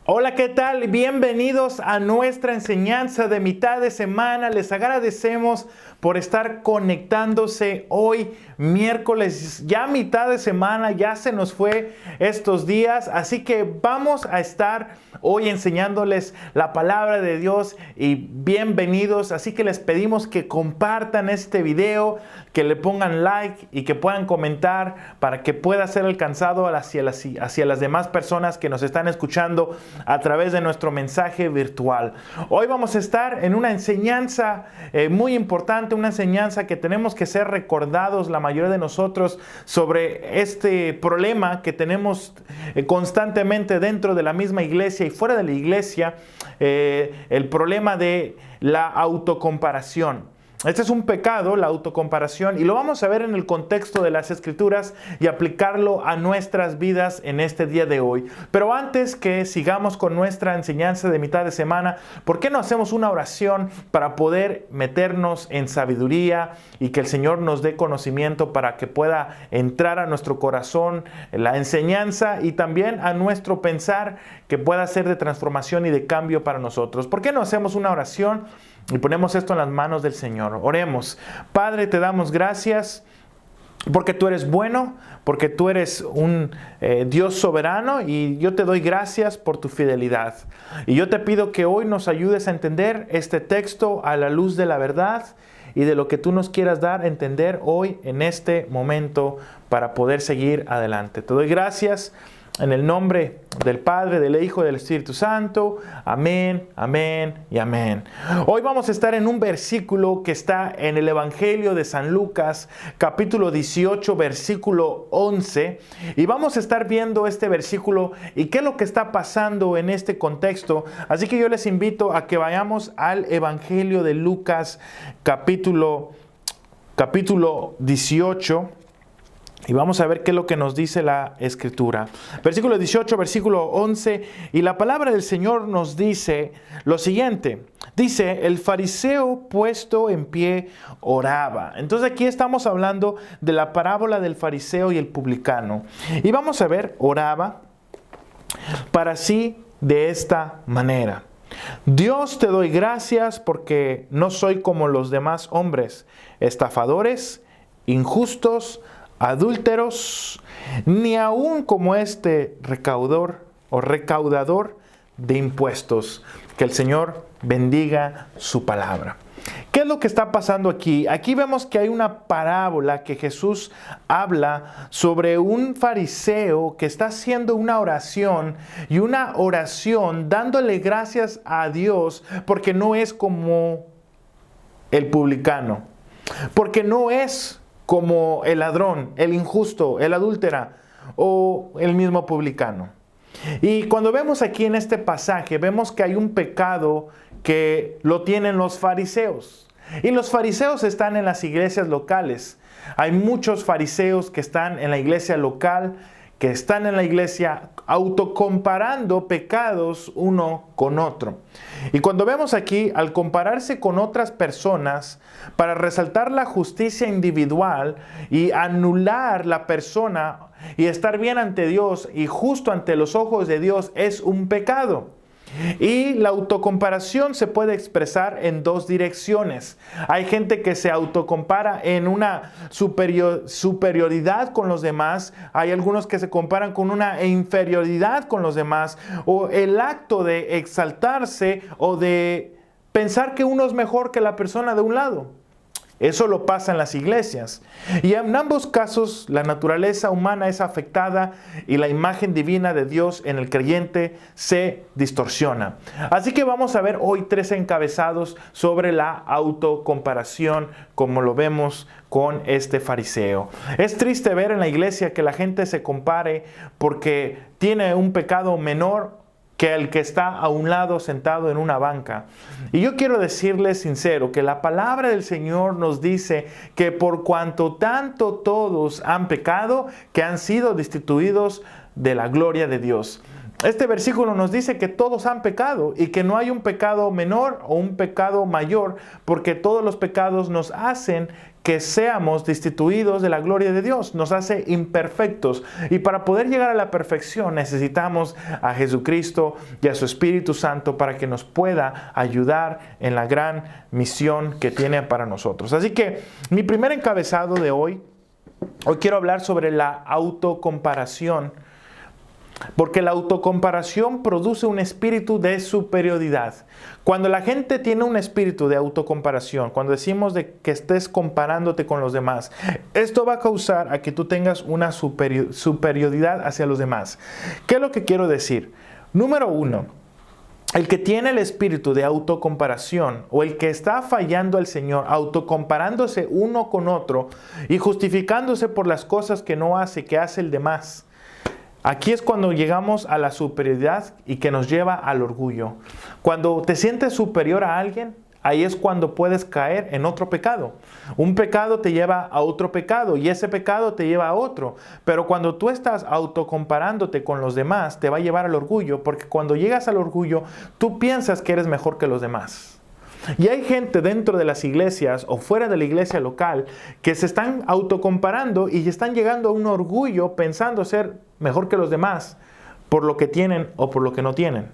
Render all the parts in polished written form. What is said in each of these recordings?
Hola, ¿qué tal? Bienvenidos a nuestra enseñanza de mitad de semana. Les agradecemos por estar conectándose hoy, miércoles, ya mitad de semana, ya se nos fue estos días. Así que vamos a estar hoy enseñándoles la palabra de Dios y bienvenidos. Así que les pedimos que compartan este video, que le pongan like y que puedan comentar para que pueda ser alcanzado hacia las demás personas que nos están escuchando a través de nuestro mensaje virtual. Hoy vamos a estar en una enseñanza muy importante, una enseñanza que tenemos que ser recordados la mayoría de nosotros sobre este problema que tenemos constantemente dentro de la misma iglesia y fuera de la iglesia, el problema de la autocomparación. Este es un pecado, la autocomparación, y lo vamos a ver en el contexto de las Escrituras y aplicarlo a nuestras vidas en este día de hoy. Pero antes que sigamos con nuestra enseñanza de mitad de semana, ¿por qué no hacemos una oración para poder meternos en sabiduría y que el Señor nos dé conocimiento para que pueda entrar a nuestro corazón la enseñanza y también a nuestro pensar que pueda ser de transformación y de cambio para nosotros? ¿Por qué no hacemos una oración y ponemos esto en las manos del Señor? Oremos. Padre, te damos gracias porque tú eres bueno, porque tú eres un Dios soberano, y yo te doy gracias por tu fidelidad. Y yo te pido que hoy nos ayudes a entender este texto a la luz de la verdad y de lo que tú nos quieras dar a entender hoy en este momento para poder seguir adelante. Te doy gracias en el nombre del Padre, del Hijo y del Espíritu Santo. Amén, amén y amén. Hoy vamos a estar en un versículo que está en el Evangelio de San Lucas, capítulo 18, versículo 11. Y vamos a estar viendo este versículo y qué es lo que está pasando en este contexto. Así que yo les invito a que vayamos al Evangelio de Lucas, capítulo 18. Y vamos a ver qué es lo que nos dice la Escritura. Versículo 18, versículo 11. Y la palabra del Señor nos dice lo siguiente. Dice, el fariseo puesto en pie oraba. Entonces aquí estamos hablando de la parábola del fariseo y el publicano. Y vamos a ver, oraba para sí de esta manera. Dios, te doy gracias porque no soy como los demás hombres, estafadores, injustos, adúlteros, ni aún como este recaudador de impuestos. Que el Señor bendiga su palabra. ¿Qué es lo que está pasando aquí? Aquí vemos que hay una parábola que Jesús habla sobre un fariseo que está haciendo una oración, y una oración dándole gracias a Dios porque no es como el publicano, porque no es como el ladrón, el injusto, el adúltera o el mismo publicano. Y cuando vemos aquí en este pasaje, vemos que hay un pecado que lo tienen los fariseos. Y los fariseos están en las iglesias locales. Hay muchos fariseos que están en la iglesia local, que están en la iglesia autocomparando pecados uno con otro. Y cuando vemos aquí, al compararse con otras personas para resaltar la justicia individual y anular la persona y estar bien ante Dios y justo ante los ojos de Dios, es un pecado. Y la autocomparación se puede expresar en dos direcciones. Hay gente que se autocompara en una superioridad con los demás. Hay algunos que se comparan con una inferioridad con los demás. O el acto de exaltarse o de pensar que uno es mejor que la persona de un lado. Eso lo pasa en las iglesias. Y en ambos casos la naturaleza humana es afectada y la imagen divina de Dios en el creyente se distorsiona. Así que vamos a ver hoy 3 encabezados sobre la autocomparación, como lo vemos con este fariseo. Es triste ver en la iglesia que la gente se compare porque tiene un pecado menor que el que está a un lado sentado en una banca. Y yo quiero decirles sincero que la palabra del Señor nos dice que por cuanto tanto todos han pecado, que han sido destituidos de la gloria de Dios. este versículo nos dice que todos han pecado y que no hay un pecado menor o un pecado mayor, porque todos los pecados nos hacen que seamos destituidos de la gloria de Dios, nos hace imperfectos. Y para poder llegar a la perfección necesitamos a Jesucristo y a su Espíritu Santo para que nos pueda ayudar en la gran misión que tiene para nosotros. Así que mi primer encabezado de hoy quiero hablar sobre la autocomparación. Porque la autocomparación produce un espíritu de superioridad. Cuando la gente tiene un espíritu de autocomparación, cuando decimos de que estés comparándote con los demás, esto va a causar a que tú tengas una superioridad hacia los demás. ¿Qué es lo que quiero decir? Número uno, el que tiene el espíritu de autocomparación o el que está fallando al Señor, autocomparándose uno con otro y justificándose por las cosas que no hace, que hace el demás. Aquí es cuando llegamos a la superioridad y que nos lleva al orgullo. Cuando te sientes superior a alguien, ahí es cuando puedes caer en otro pecado. Un pecado te lleva a otro pecado y ese pecado te lleva a otro. Pero cuando tú estás autocomparándote con los demás, te va a llevar al orgullo, porque cuando llegas al orgullo, tú piensas que eres mejor que los demás. Y hay gente dentro de las iglesias o fuera de la iglesia local que se están autocomparando y están llegando a un orgullo pensando ser mejor que los demás por lo que tienen o por lo que no tienen.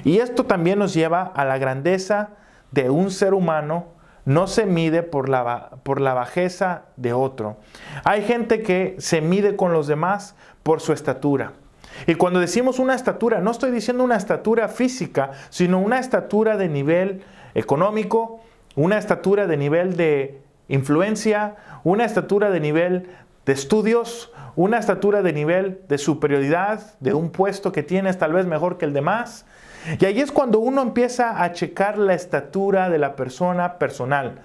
Y esto también nos lleva a la grandeza de un ser humano. No se mide por la bajeza de otro. Hay gente que se mide con los demás por su estatura. Y cuando decimos una estatura, no estoy diciendo una estatura física, sino una estatura de nivel económico, una estatura de nivel de influencia, una estatura de nivel de estudios, una estatura de nivel de superioridad, de un puesto que tienes tal vez mejor que el demás. Y ahí es cuando uno empieza a checar la estatura de la persona personal.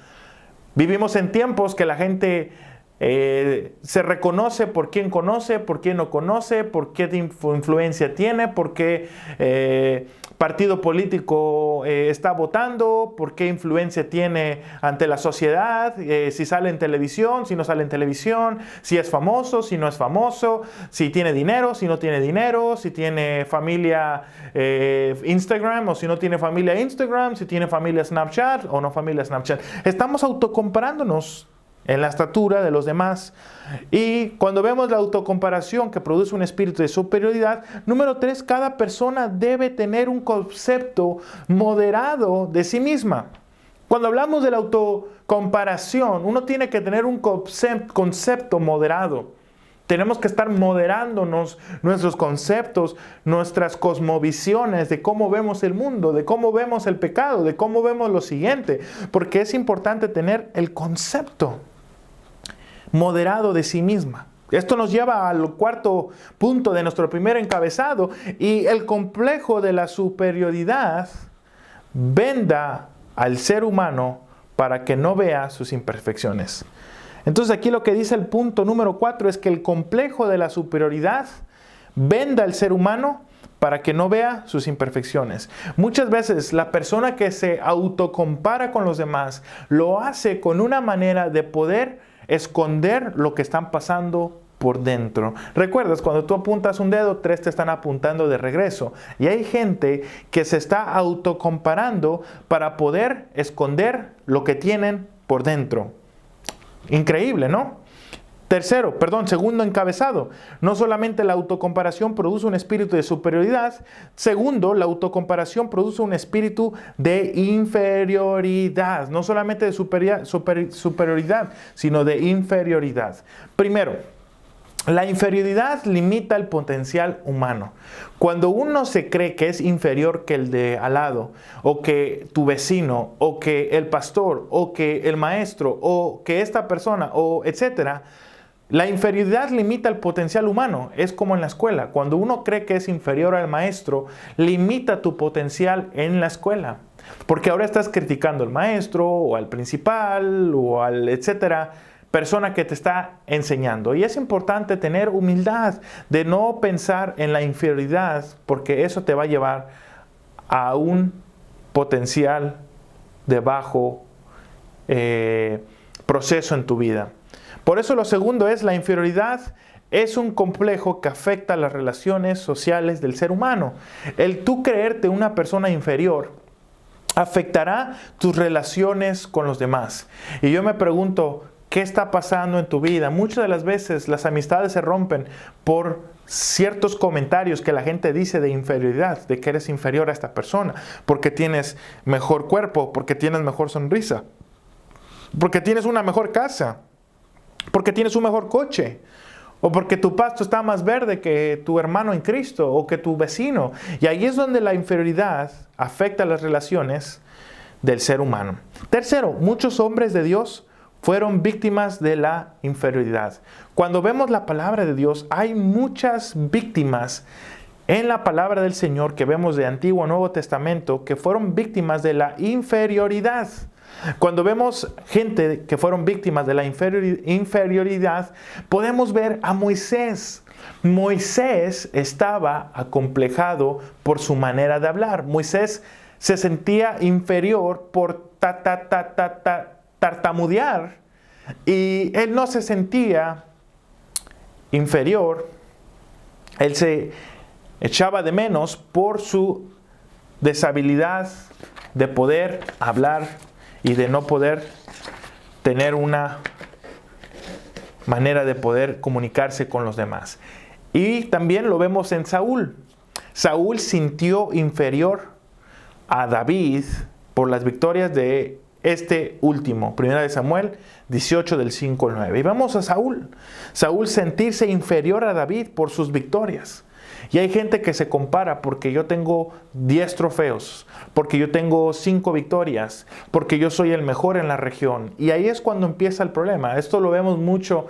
Vivimos en tiempos que la gente se reconoce por quién conoce, por quién no conoce, por qué influencia tiene, por qué partido político está votando, por qué influencia tiene ante la sociedad, si sale en televisión, si no sale en televisión, si es famoso, si no es famoso, si tiene dinero, si no tiene dinero, si tiene familia Instagram o si no tiene familia Instagram, si tiene familia Snapchat o no familia Snapchat. Estamos autocomparándonos en la estatura de los demás. Y cuando vemos la autocomparación que produce un espíritu de superioridad, número 3, cada persona debe tener un concepto moderado de sí misma. Cuando hablamos de la autocomparación, uno tiene que tener un concepto moderado. Tenemos que estar moderándonos nuestros conceptos, nuestras cosmovisiones de cómo vemos el mundo, de cómo vemos el pecado, de cómo vemos lo siguiente. Porque es importante tener el concepto moderado de sí misma. Esto nos lleva al cuarto punto de nuestro primer encabezado. Y el complejo de la superioridad venda al ser humano para que no vea sus imperfecciones. Entonces aquí lo que dice el punto número 4 es que el complejo de la superioridad venda al ser humano para que no vea sus imperfecciones. Muchas veces la persona que se autocompara con los demás lo hace con una manera de poder esconder lo que están pasando por dentro. ¿Recuerdas? Cuando tú apuntas un dedo, 3 te están apuntando de regreso. Y hay gente que se está autocomparando para poder esconder lo que tienen por dentro. Increíble, ¿no? Segundo encabezado. No solamente la autocomparación produce un espíritu de superioridad. Segundo, la autocomparación produce un espíritu de inferioridad. No solamente de superioridad, sino de inferioridad. Primero, la inferioridad limita el potencial humano. Cuando uno se cree que es inferior que el de al lado, o que tu vecino, o que el pastor, o que el maestro, o que esta persona, o etcétera, la inferioridad limita el potencial humano. Es como en la escuela. Cuando uno cree que es inferior al maestro, limita tu potencial en la escuela. Porque ahora estás criticando al maestro, o al principal, o al etcétera, persona que te está enseñando. Y es importante tener humildad de no pensar en la inferioridad, porque eso te va a llevar a un potencial de bajo proceso en tu vida. Por eso lo segundo es la inferioridad es un complejo que afecta a las relaciones sociales del ser humano. El tú creerte una persona inferior afectará tus relaciones con los demás. Y yo me pregunto, ¿qué está pasando en tu vida? Muchas de las veces las amistades se rompen por ciertos comentarios que la gente dice de inferioridad, de que eres inferior a esta persona, porque tienes mejor cuerpo, porque tienes mejor sonrisa, porque tienes una mejor casa, porque tienes un mejor coche, o porque tu pasto está más verde que tu hermano en Cristo o que tu vecino. Y ahí es donde la inferioridad afecta las relaciones del ser humano. Tercero, muchos hombres de Dios fueron víctimas de la inferioridad. Cuando vemos la palabra de Dios, hay muchas víctimas en la palabra del Señor que vemos de Antiguo a Nuevo Testamento que fueron víctimas de la inferioridad. Cuando vemos gente que fueron víctimas de la inferioridad, podemos ver a Moisés. Moisés estaba acomplejado por su manera de hablar. Moisés se sentía inferior por tartamudear, y él no se sentía inferior. Él se echaba de menos por su deshabilidad de poder hablar y de no poder tener una manera de poder comunicarse con los demás. Y también lo vemos en Saúl. Saúl sintió inferior a David por las victorias de este último. Primera de Samuel 18 del 5 al 9. Y vamos a Saúl. Saúl sentirse inferior a David por sus victorias. Y hay gente que se compara porque yo tengo 10 trofeos, porque yo tengo 5 victorias, porque yo soy el mejor en la región. Y ahí es cuando empieza el problema. Esto lo vemos mucho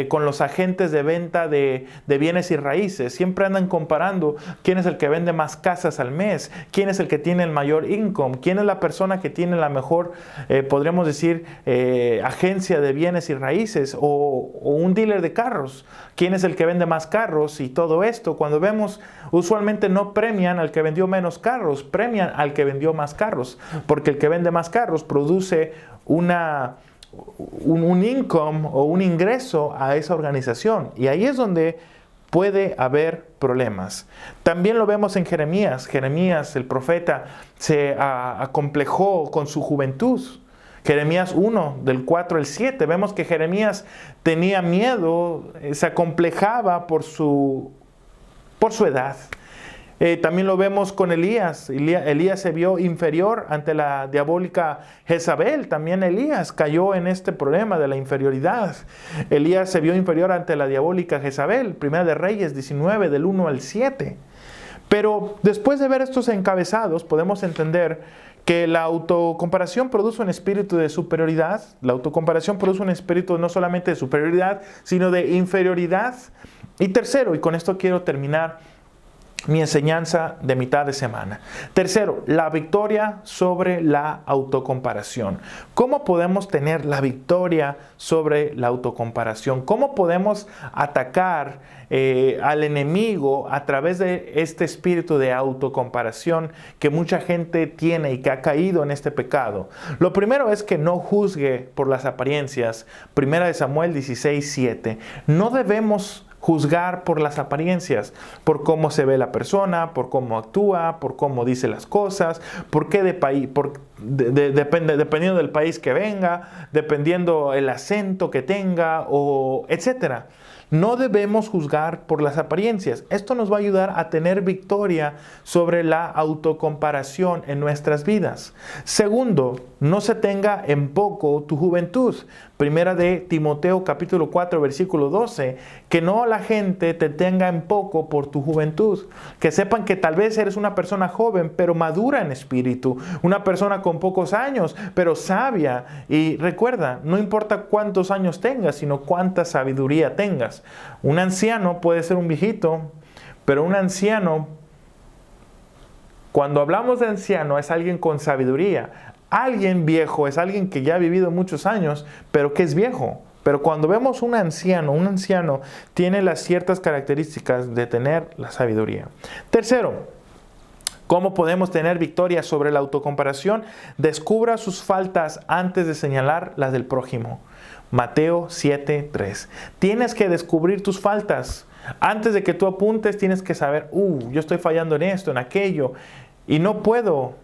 con los agentes de venta de bienes y raíces. Siempre andan comparando quién es el que vende más casas al mes, quién es el que tiene el mayor income, quién es la persona que tiene la mejor, podríamos decir, agencia de bienes y raíces o un dealer de carros. Quién es el que vende más carros y todo esto. Cuando vemos, usualmente no premian al que vendió menos carros, premian al que vendió más carros, porque el que vende más carros produce un income o un ingreso a esa organización. Y ahí es donde puede haber problemas. También lo vemos en Jeremías. Jeremías, el profeta, se acomplejó con su juventud. Jeremías 1, del 4 al 7, vemos que Jeremías tenía miedo, se acomplejaba por su edad. También lo vemos con Elías. Elías se vio inferior ante la diabólica Jezabel. También Elías cayó en este problema de la inferioridad. Elías se vio inferior ante la diabólica Jezabel. Primera de Reyes 19, del 1 al 7. Pero después de ver estos encabezados, podemos entender que la autocomparación produce un espíritu de superioridad. La autocomparación produce un espíritu no solamente de superioridad, sino de inferioridad. Y tercero, y con esto quiero terminar mi enseñanza de mitad de semana. Tercero, la victoria sobre la autocomparación. ¿Cómo podemos tener la victoria sobre la autocomparación? ¿Cómo podemos atacar al enemigo a través de este espíritu de autocomparación que mucha gente tiene y que ha caído en este pecado? Lo primero es que no juzgue por las apariencias. Primera de Samuel 16, 7. No debemos juzgar por las apariencias, por cómo se ve la persona, por cómo actúa, por cómo dice las cosas, por qué dependiendo del país que venga, dependiendo el acento que tenga, o etcétera. No debemos juzgar por las apariencias. Esto nos va a ayudar a tener victoria sobre la autocomparación en nuestras vidas. Segundo, no se tenga en poco tu juventud. Primera de Timoteo capítulo 4 versículo 12. Que no la gente te tenga en poco por tu juventud. Que sepan que tal vez eres una persona joven pero madura en espíritu. Una persona con pocos años pero sabia. Y recuerda, no importa cuántos años tengas, sino cuánta sabiduría tengas. Un anciano puede ser un viejito, pero un anciano, cuando hablamos de anciano, es alguien con sabiduría. Alguien viejo es alguien que ya ha vivido muchos años, pero que es viejo. Pero cuando vemos un anciano tiene las ciertas características de tener la sabiduría. Tercero, ¿cómo podemos tener victoria sobre la autocomparación? Descubra sus faltas antes de señalar las del prójimo. Mateo 7:3. Tienes que descubrir tus faltas. Antes de que tú apuntes, tienes que saber, yo estoy fallando en esto, en aquello, y no puedo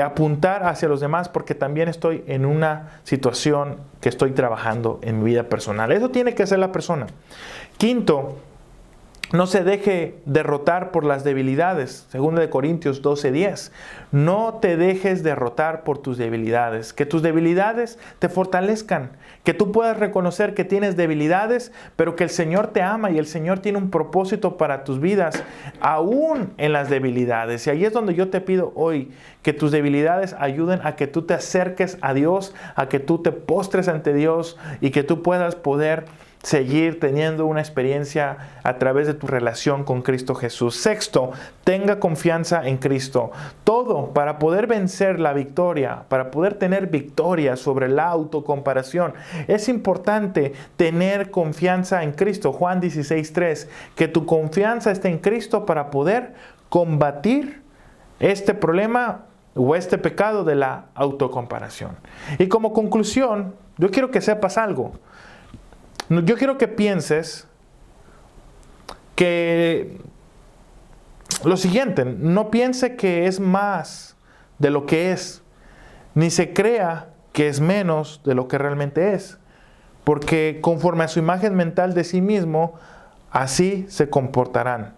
apuntar hacia los demás porque también estoy en una situación que estoy trabajando en mi vida personal. Eso tiene que ser la persona. Quinto, no se deje derrotar por las debilidades. 2 Corintios 12:10. No te dejes derrotar por tus debilidades. Que tus debilidades te fortalezcan. Que tú puedas reconocer que tienes debilidades, pero que el Señor te ama y el Señor tiene un propósito para tus vidas, aún en las debilidades. Y ahí es donde yo te pido hoy que tus debilidades ayuden a que tú te acerques a Dios, a que tú te postres ante Dios y que tú puedas poder seguir teniendo una experiencia a través de tu relación con Cristo Jesús. Sexto, tenga confianza en Cristo. Todo para poder vencer la victoria, para poder tener victoria sobre la autocomparación. Es importante tener confianza en Cristo. Juan 16:3, que tu confianza esté en Cristo para poder combatir este problema o este pecado de la autocomparación. Y como conclusión, yo quiero que sepas algo. Yo quiero que pienses que lo siguiente, no piense que es más de lo que es, ni se crea que es menos de lo que realmente es, porque conforme a su imagen mental de sí mismo, así se comportarán.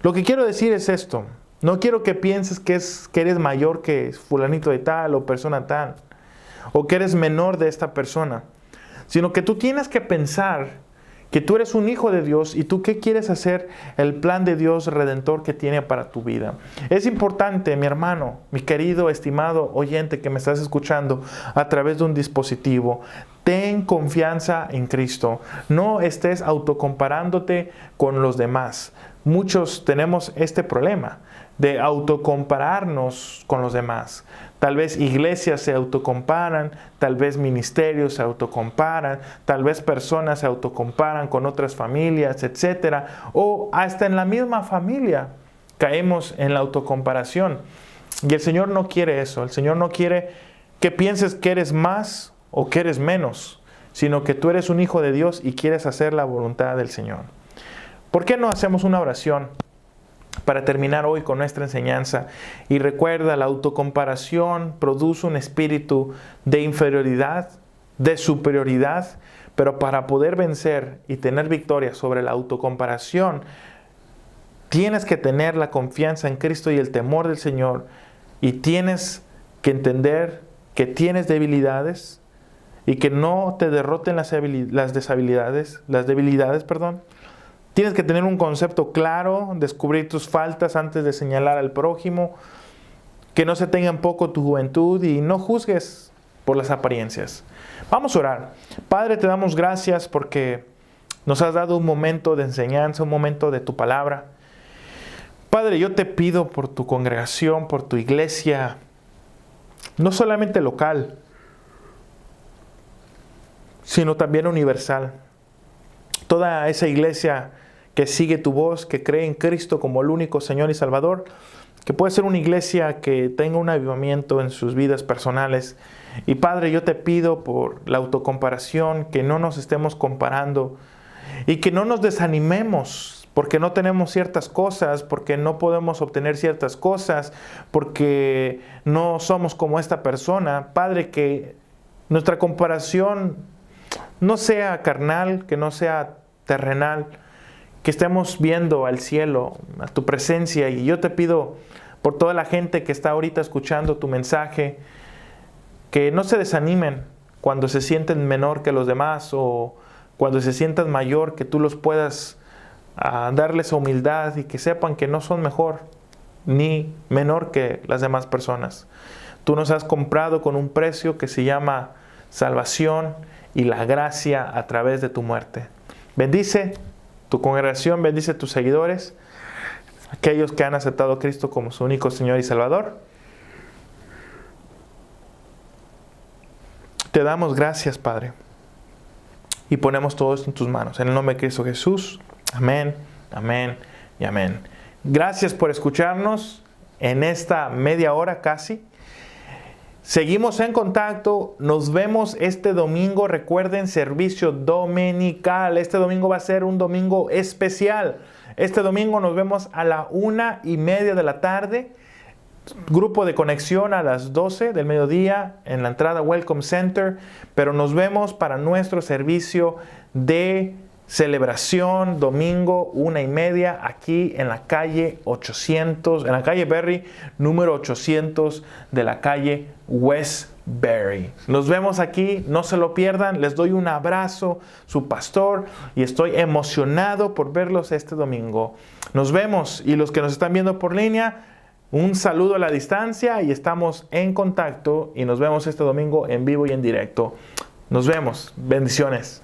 Lo que quiero decir es esto, no quiero que pienses que eres mayor que fulanito de tal o persona tal, o que eres menor de esta persona, sino que tú tienes que pensar que tú eres un hijo de Dios y tú qué quieres hacer el plan de Dios redentor que tiene para tu vida. Es importante, mi hermano, mi querido, estimado oyente que me estás escuchando a través de un dispositivo, ten confianza en Cristo. No estés autocomparándote con los demás. Muchos tenemos este problema de autocompararnos con los demás. Tal vez iglesias se autocomparan, tal vez ministerios se autocomparan, tal vez personas se autocomparan con otras familias, etc. O hasta en la misma familia caemos en la autocomparación. Y el Señor no quiere eso. El Señor no quiere que pienses que eres más o que eres menos, sino que tú eres un hijo de Dios y quieres hacer la voluntad del Señor. ¿Por qué no hacemos una oración para terminar hoy con nuestra enseñanza? Y recuerda, la autocomparación produce un espíritu de inferioridad, de superioridad, pero para poder vencer y tener victoria sobre la autocomparación, tienes que tener la confianza en Cristo y el temor del Señor, y tienes que entender que tienes debilidades y que no te derroten las debilidades. Tienes que tener un concepto claro, descubrir tus faltas antes de señalar al prójimo, que no se tenga en poco tu juventud y no juzgues por las apariencias. Vamos a orar. Padre, te damos gracias porque nos has dado un momento de enseñanza, un momento de tu palabra. Padre, yo te pido por tu congregación, por tu iglesia, no solamente local, sino también universal. Toda esa iglesia que sigue tu voz, que cree en Cristo como el único Señor y Salvador, que puede ser una iglesia que tenga un avivamiento en sus vidas personales. Y Padre, yo te pido por la autocomparación, que no nos estemos comparando y que no nos desanimemos porque no tenemos ciertas cosas, porque no podemos obtener ciertas cosas, porque no somos como esta persona. Padre, que nuestra comparación no sea carnal, que no sea terrenal, que estemos viendo al cielo, a tu presencia. Y yo te pido por toda la gente que está ahorita escuchando tu mensaje, que no se desanimen cuando se sienten menor que los demás o cuando se sientan mayor, que tú los puedas darles humildad y que sepan que no son mejor ni menor que las demás personas. Tú nos has comprado con un precio que se llama salvación y la gracia a través de tu muerte. Bendice tu congregación, bendice tus seguidores, aquellos que han aceptado a Cristo como su único Señor y Salvador. Te damos gracias, Padre, y ponemos todo esto en tus manos. En el nombre de Cristo Jesús. Amén, amén y amén. Gracias por escucharnos en esta media hora casi. Seguimos en contacto. Nos vemos este domingo. Recuerden, servicio dominical. Este domingo va a ser un domingo especial. Este domingo nos vemos a la 1:30 de la tarde. Grupo de conexión a las 12 del mediodía en la entrada Welcome Center. Pero nos vemos para nuestro servicio de celebración domingo 1:30 aquí en la calle 800, en la calle Berry, número 800 de la calle Westbury. Nos vemos aquí, no se lo pierdan. Les doy un abrazo, su pastor, y estoy emocionado por verlos este domingo. Nos vemos, y los que nos están viendo por línea, un saludo a la distancia, y estamos en contacto, y nos vemos este domingo en vivo y en directo. Nos vemos. Bendiciones.